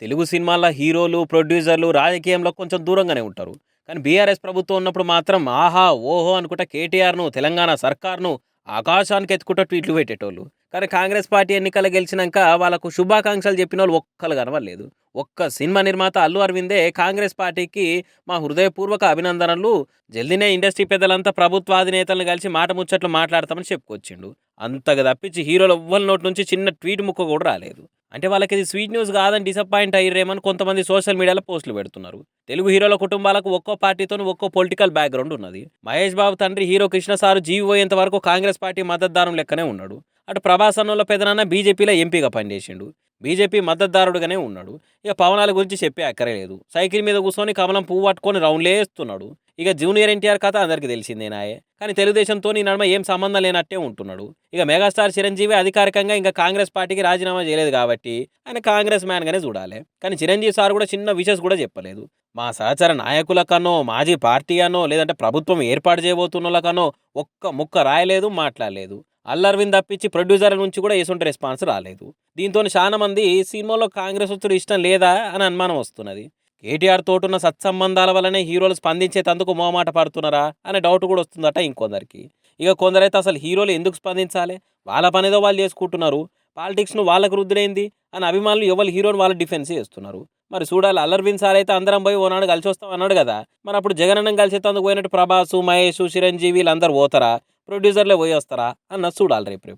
తెలుగు సినిమాల హీరోలు, ప్రొడ్యూసర్లు రాజకీయంలో కొంచెం దూరంగానే ఉంటారు. కానీ బీఆర్ఎస్ ప్రభుత్వం ఉన్నప్పుడు మాత్రం ఆహా! ఓహో! అనుకుంటా కేటీఆర్‌ను, తెలంగాణ సర్కార్‌ను ఆకాశానికి ఎత్తుకుంటా ట్వీట్లు పెట్టేటోళ్ళు. కానీ కాంగ్రెస్ పార్టీ ఎన్నికల్లో గెలిచినంక వాళ్ళకు శుభాకాంక్షలు చెప్పినోళ్ళు ఒక్కళ్ళు కనపడలేదు. ఒక్క సినిమా నిర్మాత అల్లు అరవిందే కాంగ్రెస్ పార్టీకి మా హృదయపూర్వక అభినందనలు. జల్దీనే ఇండస్ట్రీ పెద్దలంతా ప్రభుత్వాధినేతలను కలిసి మాట ముచ్చట్లు మాట్లాడతామని చెప్పుకొచ్చిండు. అంతగా తప్పించి హీరోలు ఎవ్వరి నోటి నుంచి చిన్న ట్వీట్ ముక్క కూడా రాలేదు. అంటే వాళ్ళకి ఇది స్వీట్ న్యూస్ కాదని డిసప్పాయింట్ అయ్యిర్రేమని కొంతమంది సోషల్ మీడియాలో పోస్టులు పెడుతున్నారు. తెలుగు హీరోల కుటుంబాలకు ఒక్కో పార్టీతోని ఒక్కో పొలిటికల్ బ్యాక్‌గ్రౌండ్ ఉన్నది. మహేష్ బాబు తండ్రి హీరో కృష్ణ సారు జీవిపోయేంత వరకు కాంగ్రెస్ పార్టీ మద్దతుదారుని లెక్కనే ఉన్నాడు. అటు ప్రభాస్ అన్నోళ్ళ పెదనాన్న బీజేపీలో ఎంపీగా పనిచేసిండు. బీజేపీ మద్దతుదారుడుగానే ఉన్నాడు. ఇక పవనాల గురించి చెప్పే అక్కరలేదు. సైకిల్ మీద కూర్చొని కమలం పువ్వు పట్టుకొని రౌండ్లేస్తున్నాడు. ఇక జూనియర్ ఎన్టీఆర్ కథ అందరికీ తెలిసిందేనాయే. కానీ తెలుగుదేశంతో ఈ నడుమ ఏం సంబంధం లేనట్టే ఉంటున్నాడు. ఇక మెగాస్టార్ చిరంజీవి అధికారికంగా ఇంకా కాంగ్రెస్ పార్టీకి రాజీనామా చేయలేదు కాబట్టి ఆయన కాంగ్రెస్ మ్యాన్గానే చూడాలి. కానీ చిరంజీవి సార్ కూడా చిన్న విషెస్ కూడా చెప్పలేదు. మా సహచర నాయకులకనో, మాజీ పార్టీ అనో, లేదంటే ప్రభుత్వం ఏర్పాటు చేయబోతున్నోళ్ళకనో ఒక్క ముక్క రాయలేదు, మాట్లాడలేదు. అల్లర్వింద్ తప్పించి ప్రొడ్యూసర్ల నుంచి కూడా ఎటువంటి రెస్పాన్స్ రాలేదు. దీంతో చాలా మంది సినిమాలో కాంగ్రెస్ వచ్చుడు ఇష్టం లేదా అని అనుమానం వస్తున్నది. కేటీఆర్ తోటున్న సత్సంబంధాల వల్లనే హీరోలు స్పందించేందుకు మోమాట పడుతున్నారా అనే డౌట్ కూడా వస్తుందట ఇంకొందరికి. ఇక కొందరైతే అసలు హీరోలు ఎందుకు స్పందించాలి, వాళ్ళ పనేదో వాళ్ళు చేసుకుంటున్నారు, పాలిటిక్స్ను వాళ్ళకు రుద్దులేంది అని అభిమానులు ఎవరు హీరోని వాళ్ళు డిఫెన్స్ చేస్తున్నారు. మరి చూడాలి, అల్లర్విన్ సార్ అయితే అందరం పోయి ఓనాడు కలిసి వస్తాం అన్నాడు కదా, మరి అప్పుడు జగనన్నం కలిసేందుకు పోయినట్టు ప్రభాసు, మహేష్, చిరంజీవి వీళ్ళందరూ పోతారా, ప్రొడ్యూసర్లే పోయి వస్తారా అన్నది చూడాలి రేపు.